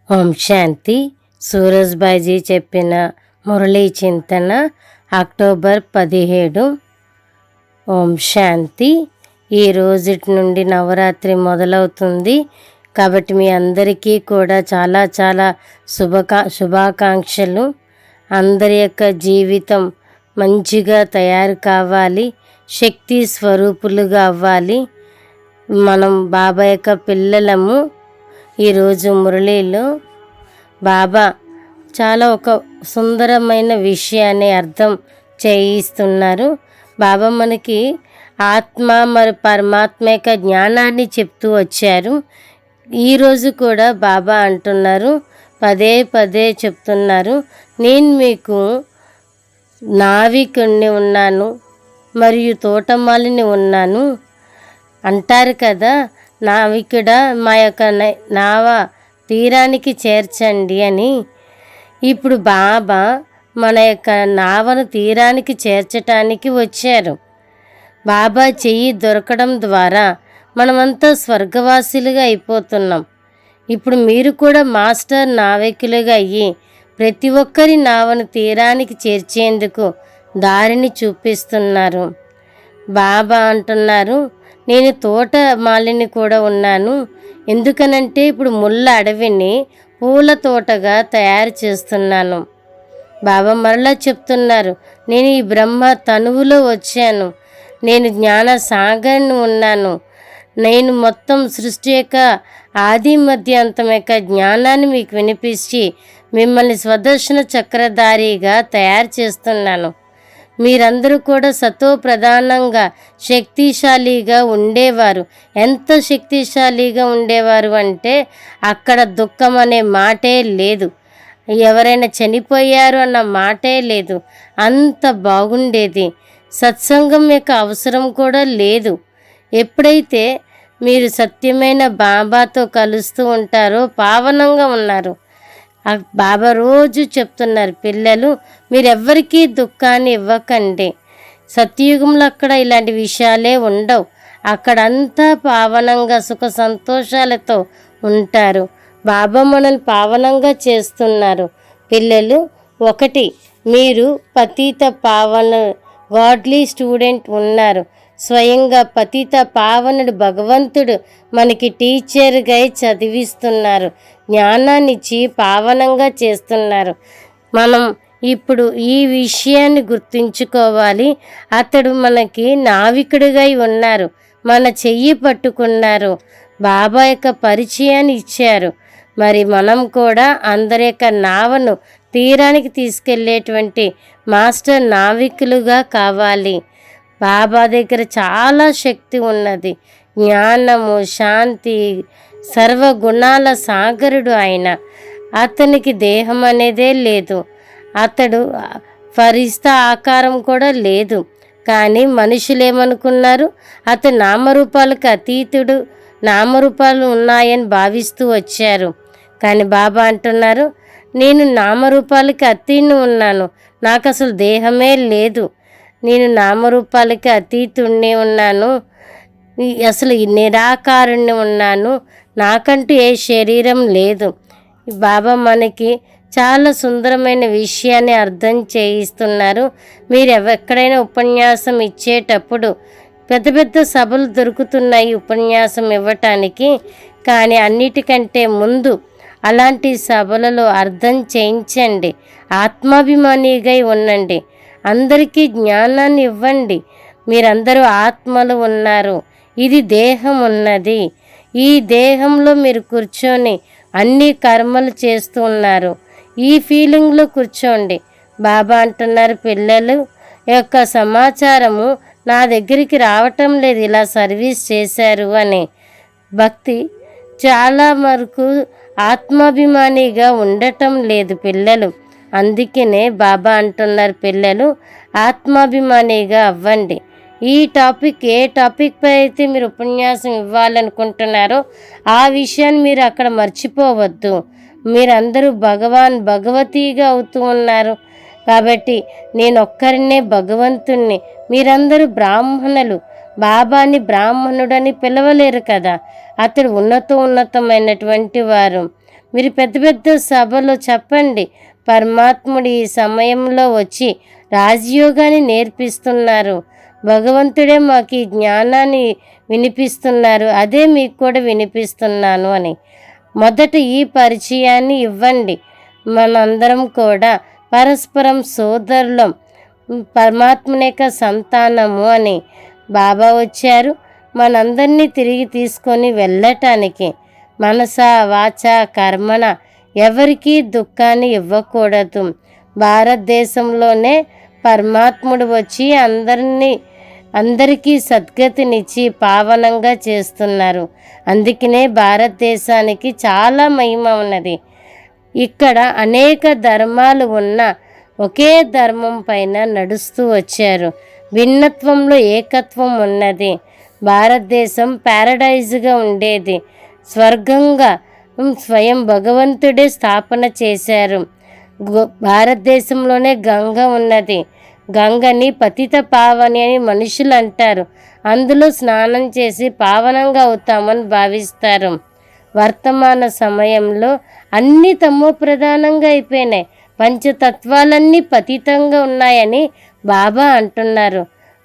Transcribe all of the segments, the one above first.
ఓం శాంతి. సూరజ్బాయిజీ చెప్పిన మురళీ చింతన అక్టోబర్ 17. ఓం శాంతి. ఈ రోజుటి నుండి నవరాత్రి మొదలవుతుంది కాబట్టి మీ అందరికీ కూడా చాలా చాలా శుభాకాంక్షలు. అందరి యొక్క జీవితం మంచిగా తయారు కావాలి, శక్తి స్వరూపులుగా అవ్వాలి. మనం బాబా యొక్క పిల్లలము. ఈరోజు మురళీలో బాబా చాలా ఒక సుందరమైన విషయాన్ని అర్థం చేయిస్తున్నారు. బాబా మనకి ఆత్మ మరి పరమాత్మ యొక్క జ్ఞానాన్ని చెప్తూ వచ్చారు. ఈరోజు కూడా బాబా అంటున్నారు, పదే పదే చెప్తున్నారు, నేను మీకు నావికుణ్ణి ఉన్నాను మరియు తోటమాలిని ఉన్నాను అంటారు కదా. నావికుడా మా యొక్క నావ తీరానికి చేర్చండి అని. ఇప్పుడు బాబా మన యొక్క నావను తీరానికి చేర్చటానికి వచ్చారు. బాబా చెయ్యి దొరకడం ద్వారా మనమంతా స్వర్గవాసులుగా అయిపోతున్నాం. ఇప్పుడు మీరు కూడా మాస్టర్ నావికులుగా అయ్యి ప్రతి ఒక్కరి నావను తీరానికి చేర్చేందుకు దారిని చూపిస్తున్నారు. బాబా అంటున్నారు, నేను తోట మాలిని కూడా ఉన్నాను. ఎందుకనంటే ఇప్పుడు ముళ్ళ అడవిని పూల తోటగా తయారు చేస్తున్నాను. బాబా మరలా చెప్తున్నారు, నేను ఈ బ్రహ్మ తనువులో వచ్చాను, నేను జ్ఞాన సాగర్ని ఉన్నాను. నేను మొత్తం సృష్టి యొక్క ఆది మధ్య అంతం యొక్క జ్ఞానాన్ని మీకు వినిపించి మిమ్మల్ని స్వదర్శన చక్రధారిగా తయారు చేస్తున్నాను. మీరందరూ కూడా సతో ప్రధానంగా శక్తిశాలిగా ఉండేవారు. ఎంత శక్తిశాలిగా ఉండేవారు అంటే అక్కడ దుఃఖం అనే మాటే లేదు, ఎవరైనా చనిపోయారు అన్న మాటే లేదు. అంత బాగుండేది. సత్సంగం యొక్క అవసరం కూడా లేదు. ఎప్పుడైతే మీరు సత్యమైన బాబాతో కలుస్తూ ఉంటారో పావనంగా ఉన్నారు. బాబా రోజు చెప్తున్నారు, పిల్లలు మీరెవ్వరికీ దుఃఖాన్ని ఇవ్వకండి. సత్యయుగంలో అక్కడ ఇలాంటి విషయాలే ఉండవు. అక్కడంతా పావనంగా సుఖ సంతోషాలతో ఉంటారు. బాబా మనల్ని పావనంగా చేస్తున్నారు. పిల్లలు, ఒకటి, మీరు పతిత పావన గాడ్లీ స్టూడెంట్ ఉన్నారు. స్వయంగా పతిత పావనుడు భగవంతుడు మనకి టీచర్గా చదివిస్తున్నారు, జ్ఞానాన్నిచ్చి పావనంగా చేస్తున్నారు. మనం ఇప్పుడు ఈ విషయాన్ని గుర్తుంచుకోవాలి. అతడు మనకి నావికుడిగా ఉన్నారు, మన చెయ్యి పట్టుకున్నారు, బాబా యొక్క పరిచయాన్ని ఇచ్చారు. మరి మనం కూడా అందరి యొక్క నావను తీరానికి తీసుకెళ్ళేటువంటి మాస్టర్ నావికులుగా కావాలి. బాబా దగ్గర చాలా శక్తి ఉన్నది. జ్ఞానము, శాంతి, సర్వగుణాల సాగరుడు ఆయన. అతనికి దేహం అనేదే లేదు. అతడు ఫరిస్తా ఆకారం కూడా లేదు. కానీ మనుషులు ఏమనుకున్నారు, అతడు నామరూపాలకు అతీతుడు, నామరూపాలు ఉన్నాయని భావిస్తూ వచ్చారు. కానీ బాబా అంటున్నారు, నేను నామరూపాలకి అతీతుని ఉన్నాను, నాకు అసలు దేహమే లేదు, నేను నామరూపాలకి అతీతుణ్ణి ఉన్నాను, అసలు నిరాకారుణ్ణి ఉన్నాను, నాకంటూ ఏ శరీరం లేదు. బాబా మనకి చాలా సుందరమైన విషయాన్ని అర్థం చేయిస్తున్నారు. మీరు ఎక్కడైనా ఉపన్యాసం ఇచ్చేటప్పుడు పెద్ద పెద్ద సభలు దొరుకుతున్నాయి ఉపన్యాసం ఇవ్వటానికి. కానీ అన్నిటికంటే ముందు అలాంటి సభలలో అర్థం చేయించండి. ఆత్మాభిమానిగా ఉండండి. అందరికీ జ్ఞానాన్ని ఇవ్వండి. మీరందరూ ఆత్మలు ఉన్నారు, ఇది దేహం ఉన్నది. ఈ దేహంలో మీరు కూర్చొని అన్ని కర్మలు చేస్తూ ఉన్నారు. ఈ ఫీలింగ్లో కూర్చోండి. బాబా అంటున్నారు, పిల్లలు యొక్క సమాచారము నా దగ్గరికి రావటం లేదు, ఇలా సర్వీస్ చేశారు అని. భక్తి చాలా వరకు ఆత్మాభిమానిగా ఉండటం లేదు పిల్లలు. అందుకనే బాబా అంటున్నారు, పిల్లలు ఆత్మాభిమానిగా అవ్వండి. ఈ టాపిక్ ఏ టాపిక్ పై అయితే మీరు ఉపన్యాసం ఇవ్వాలనుకుంటున్నారో ఆ విషయాన్ని మీరు అక్కడ మర్చిపోవద్దు. మీరందరూ భగవతిగా అవుతూ ఉన్నారు కాబట్టి నేను ఒక్కరినే భగవంతుణ్ణి, మీరందరూ బ్రాహ్మణులు. బాబాని బ్రాహ్మణుడని పిలవలేరు కదా, అతడు ఉన్నతమైనటువంటి వారు. మీరు పెద్ద పెద్ద సభలో చెప్పండి, పరమాత్ముడు ఈ సమయంలో వచ్చి రాజయోగాన్ని నేర్పిస్తున్నారు, భగవంతుడే మాకు ఈ జ్ఞానాన్ని వినిపిస్తున్నారు, అదే మీకు కూడా వినిపిస్తున్నాను అని మొదట ఈ పరిచయాన్ని ఇవ్వండి. మనందరం కూడా పరస్పరం సోదరులం, పరమాత్మని యొక్క సంతానము అని బాబా వచ్చారు మనందరినీ తిరిగి తీసుకొని వెళ్ళటానికి. మనస వాచ కర్మణ ఎవరికీ దుఃఖాన్ని ఇవ్వకూడదు. భారతదేశంలోనే పరమాత్ముడు వచ్చి అందరికీ సద్గతినిచ్చి పావనంగా చేస్తున్నారు. అందుకనే భారతదేశానికి చాలా మహిమ ఉన్నది. ఇక్కడ అనేక ధర్మాలు ఉన్న ఒకే ధర్మం పైన నడుస్తూ వచ్చారు. భిన్నత్వంలో ఏకత్వం ఉన్నది. భారతదేశం ప్యారడైజ్గా ఉండేది, స్వర్గంగా స్వయం భగవంతుడే స్థాపన చేశారు. భారతదేశంలోనే గంగ ఉన్నది. గంగని పతిత పావని అని మనుషులు అంటారు. అందులో స్నానం చేసి పావనంగా అవుతామని భావిస్తారు. వర్తమాన సమయంలో అన్ని తమో ప్రధానంగా అయిపోయినాయి. పంచతత్వాలన్నీ పతితంగా ఉన్నాయని బాబా అంటున్నారు.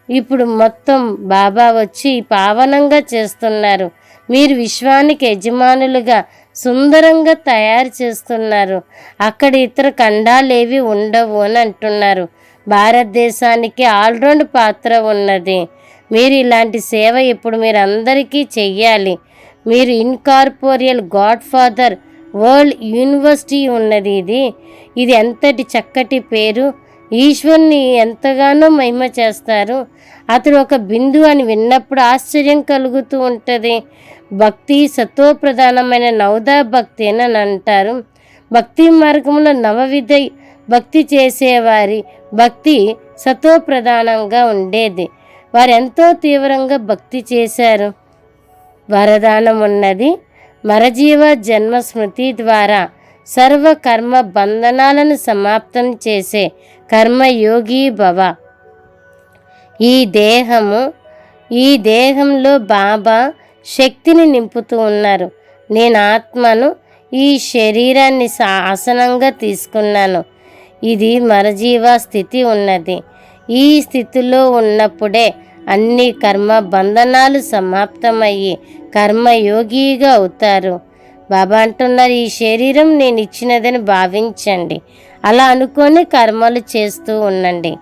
ఇప్పుడు మొత్తం బాబా వచ్చి పావనంగా చేస్తున్నారు. మీరు విశ్వానికి యజమానులుగా సుందరంగా తయారు చేస్తున్నారు. అక్కడ ఇతర ఖండాలేవి ఉండవు అని అంటున్నారు. భారతదేశానికి ఆల్రౌండ్ పాత్ర ఉన్నది. మీరు ఇలాంటి సేవ ఇప్పుడు మీరు అందరికీ చెయ్యాలి. మీరు incorporeal God father world university ఉన్నది. ఇది ఎంతటి చక్కటి పేరు. ఈశ్వరుని ఎంతగానో మహిమ చేస్తారు. అతడు ఒక బిందు అని విన్నప్పుడు ఆశ్చర్యం కలుగుతూ ఉంటుంది. భక్తి సత్వప్రధానమైన నవదా భక్తి అని అంటారు. భక్తి మార్గంలో నవవిధ భక్తి చేసేవారి భక్తి సత్వప్రధానంగా ఉండేది. వారు ఎంతో తీవ్రంగా భక్తి చేశారు. వరదానం ఉన్నది. మరజీవ జన్మ స్మృతి ద్వారా సర్వ కర్మ బంధనాలను సమాప్తం చేసే కర్మయోగి భవ. ఈ దేహంలో బాబా శక్తిని నింపుతూ ఉన్నారు. నేను ఆత్మను, ఈ శరీరాన్ని ఆసనంగా తీసుకున్నాను. ఇది మరజీవ స్థితి ఉన్నది. ఈ స్థితిలో ఉన్నప్పుడే అన్ని కర్మ బంధనాలు సమాప్తమయ్యి కర్మయోగిగా అవుతారు. బాబా అంటున్నారు, ఈ శరీరం నేను ఇచ్చినదని భావించండి. అలా అనుకొని కర్మలు చేస్తూ ఉండండి.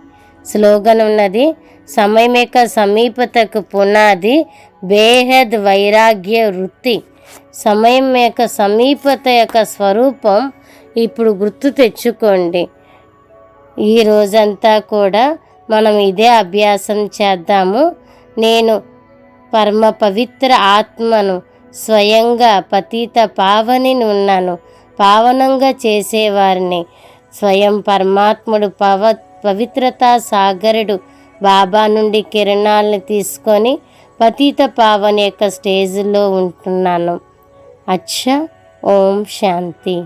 స్లోగన్ ఉన్నది, సమయం యొక్క సమీపతకు పునాది బేహద్ వైరాగ్య వృత్తి. సమయం యొక్క సమీపత యొక్క స్వరూపం ఇప్పుడు గుర్తు తెచ్చుకోండి. ఈ రోజంతా కూడా మనం ఇదే అభ్యాసం చేద్దాము. నేను పరమ పవిత్ర ఆత్మను, స్వయంగా పతిత పావనిని ఉన్నాను, పావనంగా చేసేవారిని. స్వయం పరమాత్ముడు పవిత్రతా సాగరుడు బాబా నుండి కిరణాలను తీసుకొని పతిత పావని యొక్క స్టేజ్లో ఉంటున్నాను. అచ్చా, ఓం శాంతి.